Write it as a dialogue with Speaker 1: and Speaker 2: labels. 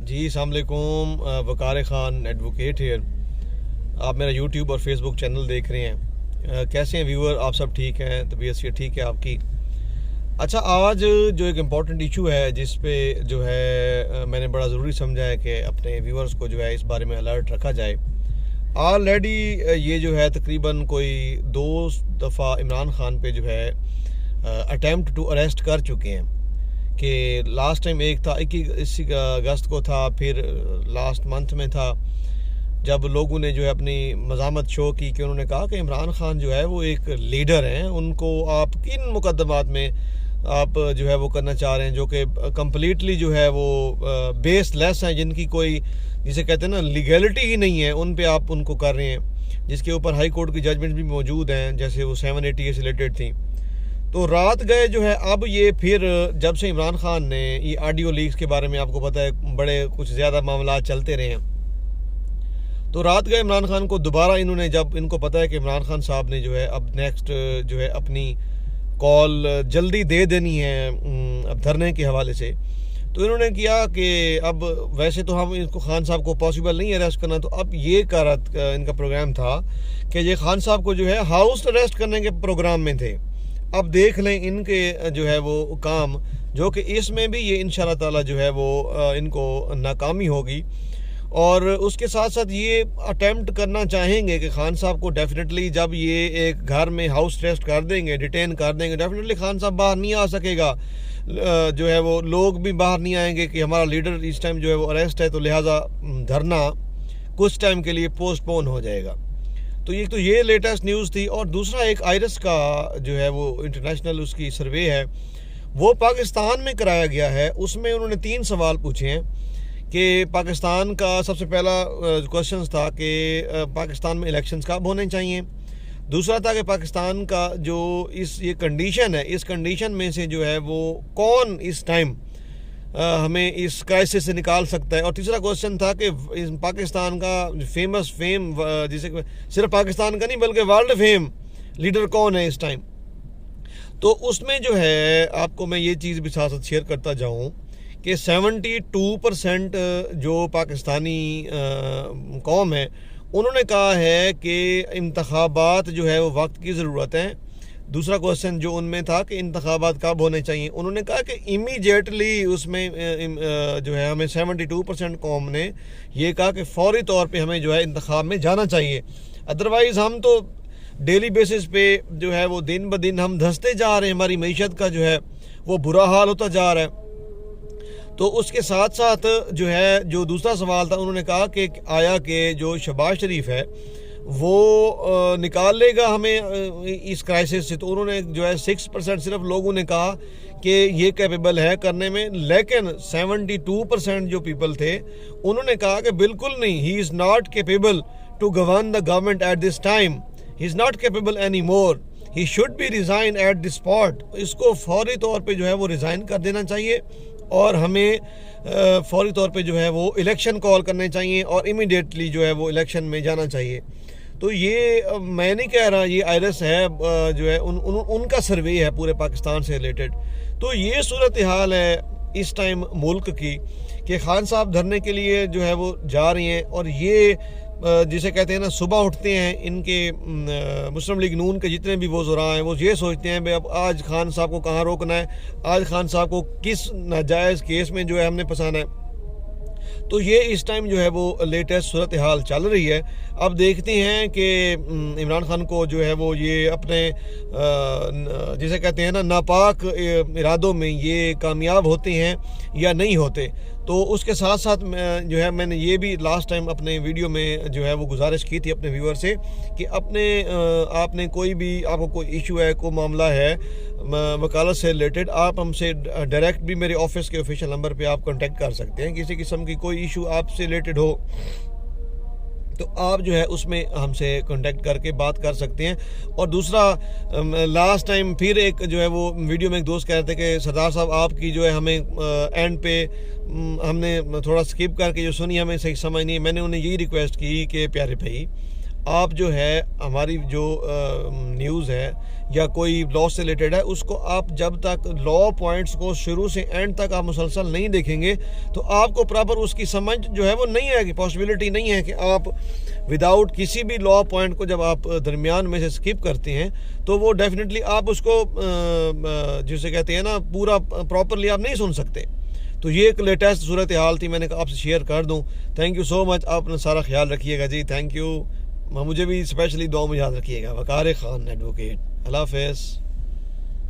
Speaker 1: जी अस्सलाम वालेकुम। वकार Khan advocate hair. आप मेरा यूट्यूब और फेसबुक चैनल देख रहे हैं। कैसे हैं व्यूअर? आप सब ठीक हैं? तबीयत से ठीक है आपकी? अच्छा, आज जो एक इम्पॉर्टेंट इशू है जिस पे जो है मैंने बड़ा ज़रूरी समझा है कि अपने व्यूअर्स को जो है इस बारे में अलर्ट रखा जाए। ऑलरेडी ये जो है तकरीबन कोई 2 दफ़ा इमरान खान पे जो है अटेम्प्ट टू अरेस्ट कर चुके हैं। कि लास्ट टाइम एक था 21 अगस्त को था, फिर लास्ट मंथ में था जब लोगों ने जो है अपनी मज़ामत शो की कि उन्होंने कहा कि इमरान खान जो है वो एक लीडर हैं, उनको आप किन मुकदमात में आप जो है वो करना चाह रहे हैं जो कि कम्प्लीटली जो है वो बेसलेस हैं, जिनकी कोई जिसे कहते हैं ना लीगैलिटी ही नहीं है, उन पे आप उनको कर रहे हैं, जिसके ऊपर हाई कोर्ट की जजमेंट भी मौजूद हैं, जैसे वो 780 से रिलेटेड थी। तो रात गए जो है अब ये फिर जब से इमरान खान ने ये ऑडियो लीक्स के बारे में आपको पता है बड़े कुछ ज़्यादा मामला चलते रहे हैं, तो रात गए इमरान खान को दोबारा इन्होंने, जब इनको पता है कि इमरान खान साहब ने जो है अब नेक्स्ट जो है अपनी कॉल जल्दी दे देनी है अब धरने के हवाले से, तो इन्होंने किया कि अब वैसे तो हम इसको खान साहब को पॉसिबल नहीं अरेस्ट करना, तो अब ये इनका प्रोग्राम था कि ये खान साहब को जो है हाउस अरेस्ट करने के प्रोग्राम में थे। अब देख लें इनके जो है वो काम, जो कि इसमें भी ये इंशाल्लाह ताला जो है वो इनको नाकामी होगी। और उसके साथ साथ ये अटेम्प्ट करना चाहेंगे कि खान साहब को डेफिनेटली जब ये एक घर में हाउस अरेस्ट कर देंगे, डिटेन कर देंगे, डेफिनेटली खान साहब बाहर नहीं आ सकेगा। जो है वो लोग भी बाहर नहीं आएंगे कि हमारा लीडर इस टाइम जो है वो अरेस्ट है, तो लिहाजा धरना कुछ टाइम के लिए पोस्टपोन हो जाएगा। तो ये लेटेस्ट न्यूज़ थी। और दूसरा एक आयरस का जो है वो इंटरनेशनल उसकी सर्वे है, वो पाकिस्तान में कराया गया है। उसमें उन्होंने 3 सवाल पूछे हैं कि पाकिस्तान का सबसे पहला क्वेश्चन था कि पाकिस्तान में इलेक्शंस कब होने चाहिए। दूसरा था कि पाकिस्तान का जो ये कंडीशन है, इस कंडीशन में से जो है वो कौन इस टाइम हमें इस क्राइसिस से निकाल सकता है। और तीसरा क्वेश्चन था कि पाकिस्तान का फेम जिसे सिर्फ पाकिस्तान का नहीं बल्कि वर्ल्ड फेम लीडर कौन है इस टाइम। तो उसमें जो है आपको मैं ये चीज़ भी साथ साथ शेयर करता जाऊँ कि 72% जो पाकिस्तानी कौम है उन्होंने कहा है कि इंतखाबात जो है वो वक्त की ज़रूरत है। दूसरा क्वेश्चन जो उनमें था कि इंतखाबात कब होने चाहिए, उन्होंने कहा कि इमीडिएटली उसमें जो है हमें 72% कौम ने ये कहा कि फौरी तौर पे हमें जो है इंतखाब में जाना चाहिए। अदरवाइज़ हम तो डेली बेसिस पे जो है वो दिन ब दिन हम धंसते जा रहे हैं, हमारी मईशत का जो है वो बुरा हाल होता जा रहा है। तो उसके साथ साथ जो है जो दूसरा सवाल था, उन्होंने कहा कि आया कि जो शहबाज शरीफ है वो निकाल लेगा हमें इस क्राइसिस से। तो उन्होंने जो है 6% सिर्फ लोगों ने कहा कि ये कैपेबल है करने में, लेकिन 72% जो पीपल थे उन्होंने कहा कि बिल्कुल नहीं, he is not capable to govern the government at this time, he is not capable anymore, he should be resign at the spot. इसको फौरी तौर पर जो है वो रिज़ाइन कर देना चाहिए और हमें फौरी तौर पे जो है वो इलेक्शन कॉल करने चाहिए और इमीडिएटली जो है वो इलेक्शन में जाना चाहिए। तो ये मैं नहीं कह रहा, ये आयरस है जो है उनका सर्वे है पूरे पाकिस्तान से रिलेटेड। तो ये सूरत हाल है इस टाइम मुल्क की कि खान साहब धरने के लिए जो है वो जा रही हैं। और ये जिसे कहते हैं ना, सुबह उठते हैं इनके मुस्लिम लीग नून के जितने भी वो ज़ुरा हैं वो ये सोचते हैं भाई अब आज खान साहब को कहाँ रोकना है, आज खान साहब को किस नाजायज़ केस में जो है हमने फंसाना है। तो ये इस टाइम जो है वो लेटेस्ट सूरत हाल चल रही है। अब देखते हैं कि इमरान खान को जो है वो ये अपने जिसे कहते हैं ना नापाक इरादों में ये कामयाब होते हैं या नहीं होते। तो उसके साथ साथ जो है मैंने ये भी लास्ट टाइम अपने वीडियो में जो है वो गुजारिश की थी अपने व्यूअर से कि आपने कोई भी आपको कोई इशू है, कोई मामला है वकालत से रिलेटेड, आप हमसे डायरेक्ट भी मेरे ऑफिस के ऑफिशियल नंबर पे आप कांटेक्ट कर सकते हैं। किसी किस्म की कोई इशू आपसे रिलेटेड हो तो आप जो है उसमें हमसे कांटेक्ट करके बात कर सकते हैं। और दूसरा लास्ट टाइम फिर एक जो है वो वीडियो में एक दोस्त कह रहे थे कि सरदार साहब आपकी जो है हमें एंड पे हमने थोड़ा स्किप करके जो सुनी हमें सही समझ नहीं। मैंने उन्हें यही रिक्वेस्ट की कि प्यारे भाई आप जो है हमारी जो न्यूज़ है या कोई लॉ से रिलेटेड है, उसको आप जब तक लॉ पॉइंट्स को शुरू से एंड तक आप मुसलसल नहीं देखेंगे तो आपको प्रॉपर उसकी समझ जो है वो नहीं आएगी। पॉसिबिलिटी नहीं है कि आप विदाउट किसी भी लॉ पॉइंट को जब आप दरमियान में से स्किप करते हैं तो वो डेफिनेटली आप उसको जिसे कहते हैं ना पूरा प्रॉपरली आप नहीं सुन सकते। तो ये एक लेटेस्ट सूरत हाल थी, मैंने कहा आपसे शेयर कर दूं। थैंक यू सो मच, आप अपना सारा ख्याल रखिएगा जी। थैंक यू, मुझे भी स्पेशली दुआ में याद रखिएगा। वकार खान एडवोकेट। अल्लाह हाफ़िज़।